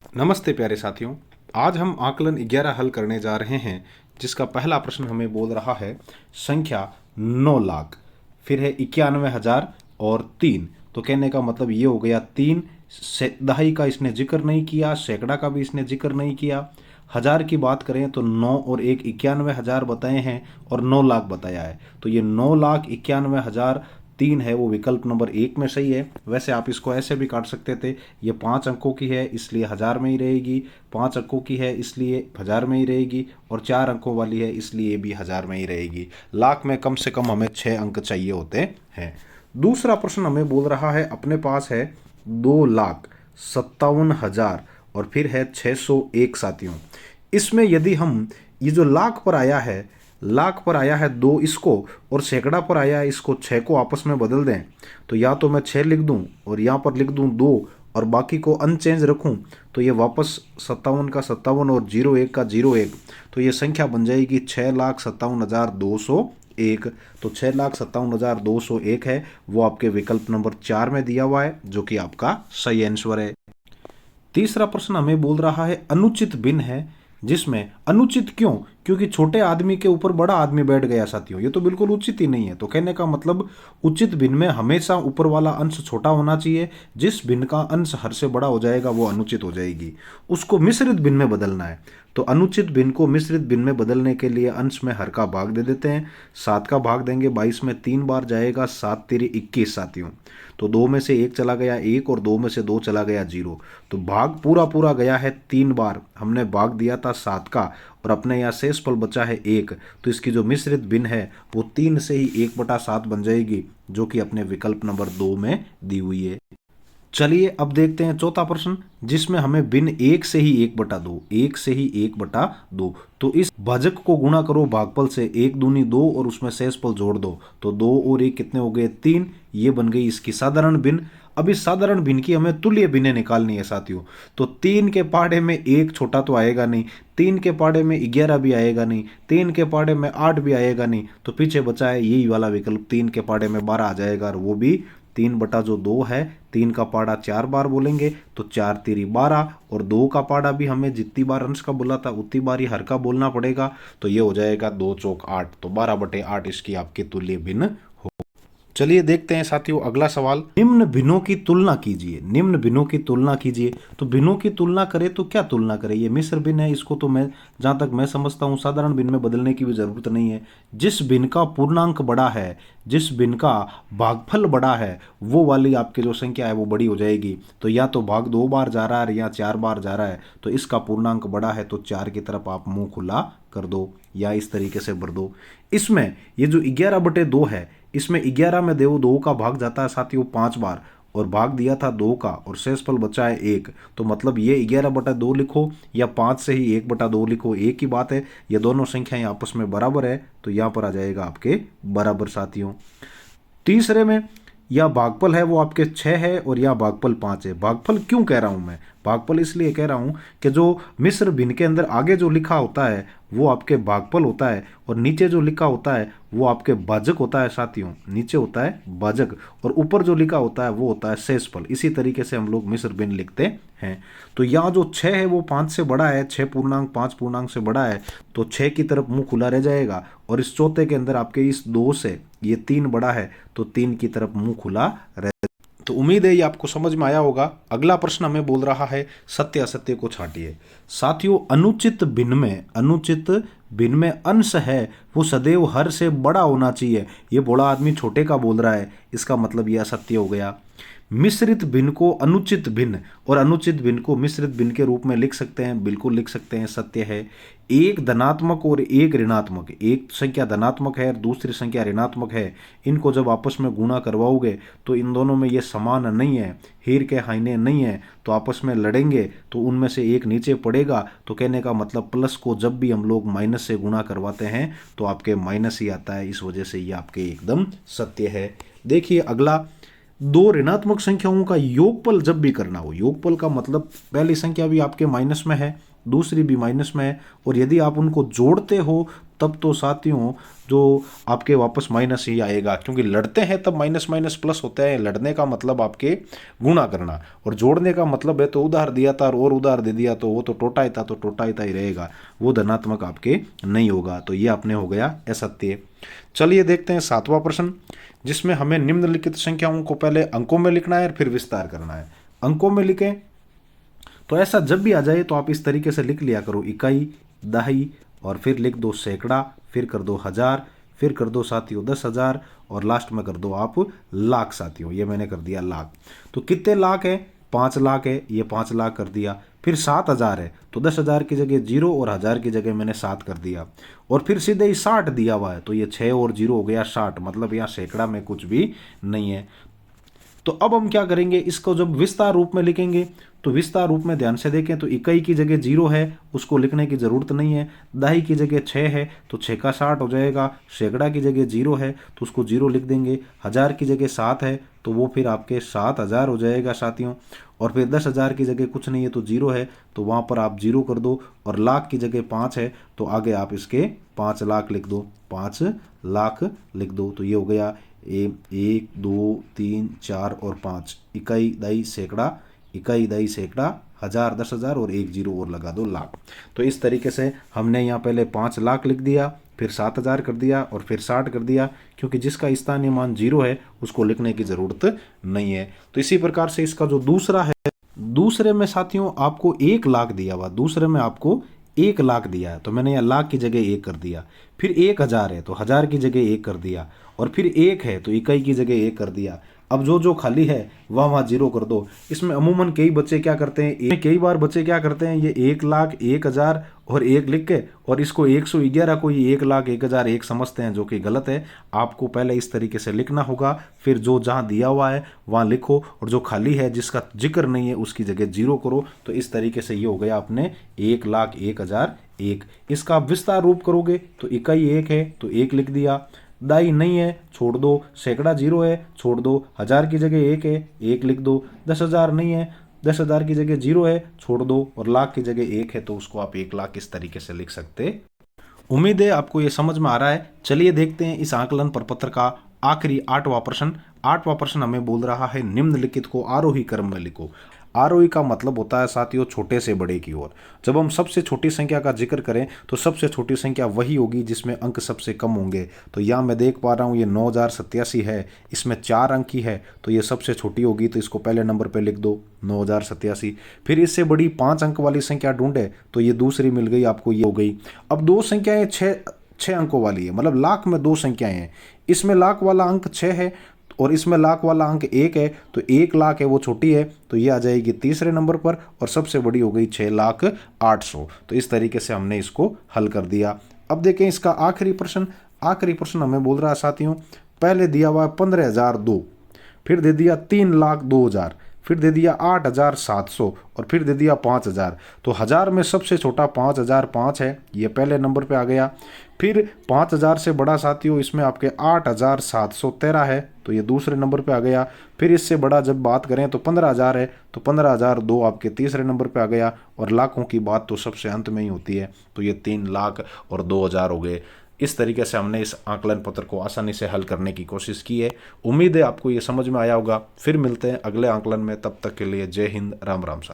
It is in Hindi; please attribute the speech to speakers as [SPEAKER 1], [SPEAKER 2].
[SPEAKER 1] नमस्ते प्यारे साथियों। आज हम आकलन 11 हल करने जा रहे हैं, जिसका पहला प्रश्न हमें बोल रहा है संख्या 9 लाख, फिर है 91,000 और 3। तो कहने का मतलब ये हो गया 3 दहाई का इसने जिक्र नहीं किया, सैकड़ा का भी इसने जिक्र नहीं किया। हजार की बात करें तो 9 और 1 91,000 बताए हैं और 9 लाख बताया है। तो ये 9,91,000 3 है वो विकल्प नंबर 1 में सही है। वैसे आप इसको ऐसे भी काट सकते थे, ये 5 अंकों की है इसलिए हजार में ही रहेगी, 5 अंकों की है इसलिए हजार में ही रहेगी, और 4 अंकों वाली है इसलिए भी हजार में ही रहेगी। लाख में कम से कम हमें 6 अंक चाहिए होते हैं। दूसरा प्रश्न हमें बोल रहा है अपने पास है 2,57,000 और फिर है 601 साथियों। इसमें यदि हम ये जो लाख पर आया है, लाख पर आया है 2 इसको, और सैकड़ा पर आया है इसको, 6 को आपस में बदल दें तो या तो मैं 6 लिख दूं और यहाँ पर लिख दूं 2 और बाकी को अनचेंज रखूं तो ये वापस 57 का 57 और 01 का 01, तो ये संख्या बन जाएगी 6,57,201। तो 6,57,201 है वो आपके विकल्प नंबर 4 में दिया हुआ है, जो कि आपका सही आंसर है। तीसरा प्रश्न हमें बोल रहा है अनुचित भिन्न है, जिसमें अनुचित क्यों? क्योंकि छोटे आदमी के ऊपर बड़ा आदमी बैठ गया साथियों, ये तो बिल्कुल उचित ही नहीं है। तो कहने का मतलब उचित भिन्न में हमेशा ऊपर वाला अंश छोटा होना चाहिए, जिस भिन्न का अंश हर से बड़ा हो जाएगा वो अनुचित हो जाएगी, उसको मिश्रित भिन्न में बदलना है। तो अनुचित भिन्न को मिश्रित भिन्न में बदलने के लिए अंश में हर का भाग दे देते हैं। 7 का भाग देंगे 22 में 3 बार जाएगा, 7 तेरी 21 साथियों। तो 2 में से 1 चला गया 1 और 2 में से 2 चला गया 0। तो भाग पूरा पूरा गया है 3 बार, हमने भाग दिया था 7 का और अपने यहाँ शेष फल बचा है 1। तो इसकी जो मिश्रित भिन्न है वो 3 से ही 1/7 बन जाएगी, जो कि अपने विकल्प नंबर 2 में दी हुई है। चलिए अब देखते हैं चौथा प्रश्न, जिसमें हमें भिन्न 1 से ही 1/2, 1 से ही 1/2। तो इस भाजक को गुणा करो भागफल से, 1 दूनी 2 और उसमें शेषफल जोड़ दो, तो 2 और 1 कितने हो गए 3। ये बन गई इसकी साधारण भिन्न। अब इस साधारण भिन्न की हमें तुल्य भिन्न निकालनी है साथियों। तो 3 के पाढ़े में 1 छोटा तो आएगा नहीं, 3 के पाढ़े में 11 भी आएगा नहीं, 3 के पाढ़े में 8 भी आएगा नहीं, तो पीछे बचा है यही वाला विकल्प, 3 के पाढ़े में 12 आ जाएगा, और वो भी 3/2 है। 3 का पाड़ा 4 बार बोलेंगे तो 4 तेरी 12, और 2 का पाड़ा भी हमें जितनी बार अंश का बोला था उतनी बार ही हर का बोलना पड़ेगा, तो ये हो जाएगा 2 चौक 8, तो 12/8 इसकी आपकी तुल्य भिन्न हो। चलिए देखते हैं साथियों अगला सवाल, निम्न भिन्नों की तुलना कीजिए। निम्न भिन्नों की तुलना कीजिए, तो भिन्नों की तुलना करें तो क्या तुलना करें? ये मिश्र भिन्न है, इसको तो मैं जहां तक मैं समझता हूं साधारण भिन्न में बदलने की भी जरूरत नहीं है। जिस भिन्न का पूर्णांक बड़ा है, जिस भिन्न का भागफल बड़ा है, वो वाली आपकी जो संख्या है वो बड़ी हो जाएगी। तो या तो भाग 2 बार जा रहा है या 4 बार जा रहा है, तो इसका पूर्णांक बड़ा है, तो 4 की तरफ आप मुंह खुला कर दो या इस तरीके से भर दो। इसमें ये जो 11/2 है, इसमें 11 में 2 का भाग जाता है साथियों 5 बार, और भाग दिया था 2 का और शेषफल बचा है 1। तो मतलब ये 11/2 लिखो या 5 से ही 1/2 लिखो, एक ही बात है। ये दोनों संख्याएं आपस में बराबर है, तो यहां पर आ जाएगा आपके बराबर साथियों। तीसरे में या भागफल है वो आपके 6 है और या भागफल 5 है। भागफल क्यों कह रहा हूं मैं? भागफल इसलिए कह रहा हूं कि जो मिश्र भिन्न के अंदर आगे जो लिखा होता है वो आपके भागफल होता है, और नीचे जो लिखा होता है वो आपके भाजक होता है साथियों। नीचे होता है भाजक और ऊपर जो लिखा होता है वो होता है शेषफल। इसी तरीके से हम लोग मिश्र भिन्न लिखते हैं। तो यहाँ जो 6 है वो 5 से बड़ा है, 6 पूर्णांक 5 पूर्णांक से बड़ा है, तो 6 की तरफ मुंह खुला रह जाएगा, और इस चौथे के अंदर आपके इस 2 से ये 3 बड़ा है, तो 3 की तरफ मुंह खुला रह। तो उम्मीद है ये आपको समझ में आया होगा। अगला प्रश्न हमें बोल रहा है सत्य असत्य को छांटिए। साथियों अनुचित भिन्न में अंश है वो सदैव हर से बड़ा होना चाहिए। ये बड़ा आदमी छोटे का बोल रहा है, इसका मतलब ये असत्य हो गया। मिश्रित भिन्न को अनुचित भिन्न और अनुचित भिन्न को मिश्रित भिन्न के रूप में लिख सकते हैं, बिल्कुल लिख सकते हैं, सत्य है। एक धनात्मक और एक ऋणात्मक, एक संख्या धनात्मक है और दूसरी संख्या ऋणात्मक है, इनको जब आपस में गुणा करवाओगे तो इन दोनों में ये समान नहीं है, हीर के हाइने नहीं है, तो आपस में लड़ेंगे तो उनमें से एक नीचे पड़ेगा। तो कहने का मतलब प्लस को जब भी हम लोग माइनस से गुणा करवाते हैं तो आपके माइनस ही आता है, इस वजह से ये आपके एकदम सत्य है। देखिए अगला, 2 ऋणात्मक संख्याओं का योगफल जब भी करना हो, योगफल का मतलब पहली संख्या भी आपके माइनस में है, दूसरी भी माइनस में है, और यदि आप उनको जोड़ते हो तब तो साथियों जो आपके वापस माइनस ही आएगा, क्योंकि लड़ते हैं तब माइनस माइनस प्लस होता है। लड़ने का मतलब आपके गुणा करना, और जोड़ने का मतलब है तो उधार दिया था और उधार दे दिया तो वो तो टोटा ही था, तो टोटा ही था ही रहेगा, वो धनात्मक आपके नहीं होगा। तो ये आपने हो गया असत्य। चलिए देखते हैं 7वां प्रश्न, जिसमें हमें निम्नलिखित संख्याओं को पहले अंकों में लिखना है, फिर विस्तार करना है। अंकों में लिखें तो ऐसा जब भी आ जाए तो आप इस तरीके से लिख लिया करो, इकाई, दहाई, और फिर लिख दो सैकड़ा, फिर कर दो हजार, फिर कर दो साथियों 10,000, और लास्ट में कर दो आप लाख। साथियों ये मैंने कर दिया लाख। तो कितने लाख है? 5 लाख है, ये 5 लाख कर दिया। फिर 7,000 है तो 10,000 की जगह 0 और 1000 की जगह मैंने 7 कर दिया। और फिर सीधे ही 60 दिया हुआ है तो ये 6 और 0 हो गया 60, मतलब यहाँ सैकड़ा में कुछ भी नहीं है। तो अब हम क्या करेंगे, इसको जब विस्तार रूप में लिखेंगे तो विस्तार रूप में ध्यान से देखें तो इकाई की जगह 0 है, उसको लिखने की जरूरत नहीं है। दहाई की जगह 6 है तो 6 का 60 हो जाएगा। सैकड़ा की जगह 0 है तो उसको 0 लिख देंगे। 1000 की जगह 7 है तो वो फिर आपके 7,000 हो जाएगा साथियों। और फिर 10,000 की जगह कुछ नहीं है तो 0 है तो वहाँ पर आप 0 कर दो। और लाख की जगह 5 है तो आगे आप इसके 5 लाख लिख दो, 5 लाख लिख दो। तो ये हो गया 1 2 3 4 और 5, इकाई दहाई सैकड़ा, इकाई दहाई सैकड़ा, 1000 10,000 और 1 0 और लगा दो लाख। तो इस तरीके से हमने यहाँ पहले 5 लाख लिख दिया, फिर 7,000 कर दिया और फिर 60 कर दिया, क्योंकि जिसका स्थानीय मान 0 है उसको लिखने की ज़रूरत नहीं है। तो इसी प्रकार से इसका जो दूसरा है, दूसरे में साथियों आपको 1 लाख दिया हुआ, दूसरे में आपको 1 लाख दिया है तो मैंने यहाँ लाख की जगह 1 कर दिया। फिर 1,000 है तो 1000 की जगह 1 कर दिया। और फिर 1 है तो इकाई की जगह 1 कर दिया। अब जो जो खाली है वहाँ 0 कर दो। इसमें अमूमन कई बच्चे क्या करते हैं, कई बार बच्चे क्या करते हैं, ये 1 लाख 1,000 और 1 लिख के और इसको 111 को ही 1 लाख 1,001 समझते हैं, जो कि गलत है। आपको पहले इस तरीके से लिखना होगा, फिर जो जहाँ दिया हुआ है वहाँ लिखो, और जो खाली है जिसका जिक्र नहीं है उसकी जगह 0 करो। तो इस तरीके से ये हो गया अपने 1 लाख 1,001। इसका आप विस्तार रूप करोगे तो इकाई 1 है तो 1 लिख दिया, दाई नहीं है छोड़ दो, सैकड़ा 0 है छोड़ दो, 1000 की जगह 1 है 1 लिख दो, 10,000 नहीं है 10,000 की जगह 0 है छोड़ दो, और लाख की जगह 1 है तो उसको आप 1 लाख इस तरीके से लिख सकते। उम्मीद है आपको ये समझ में आ रहा है। चलिए देखते हैं इस आकलन प्रपत्र का आखिरी 8वां प्रश्न। 8वां प्रश्न हमें बोल रहा है निम्नलिखित को आरोही क्रम में लिखो। आरोही का मतलब होता है साथियों छोटे से बड़े की ओर। जब हम सबसे छोटी संख्या का जिक्र करें तो सबसे छोटी संख्या वही होगी जिसमें अंक सबसे कम होंगे। तो यहाँ मैं देख पा रहा हूँ ये 9,087 है, इसमें 4 अंक ही है तो ये सबसे छोटी होगी, तो इसको पहले नंबर पे लिख दो 9,087। फिर इससे बड़ी 5 अंक वाली संख्या ढूंढे तो ये दूसरी मिल गई आपको, ये हो गई। अब दो संख्याएं 6 अंकों वाली है, मतलब लाख में 2 संख्याएं हैं, इसमें लाख वाला अंक 6 है और इसमें लाख वाला अंक 1 है, तो 1 लाख है वो छोटी है तो ये आ जाएगी तीसरे नंबर पर, और सबसे बड़ी हो गई 6,08,000। तो इस तरीके से हमने इसको हल कर दिया। अब देखें इसका आखिरी प्रश्न। आखिरी प्रश्न हमें बोल रहा है साथियों, पहले दिया हुआ है 15,002, फिर दे दिया 3,02,000, फिर दे दिया 8,700 और फिर दे दिया 5,000। तो 1000 में सबसे छोटा 5,005 है, ये पहले नंबर पे आ गया। फिर 5,000 से बड़ा साथियों इसमें आपके 8,713 है तो ये दूसरे नंबर पे आ गया। फिर इससे बड़ा जब बात करें तो 15,000 है तो 15,002 आपके तीसरे नंबर पे आ गया। और लाखों की बात तो सबसे अंत में ही होती है तो ये 3 लाख और 2,000 हो गए। इस तरीके से हमने इस आकलन पत्र को आसानी से हल करने की कोशिश की है। उम्मीद है आपको ये समझ में आया होगा। फिर मिलते हैं अगले आकलन में, तब तक के लिए जय हिंद, राम राम।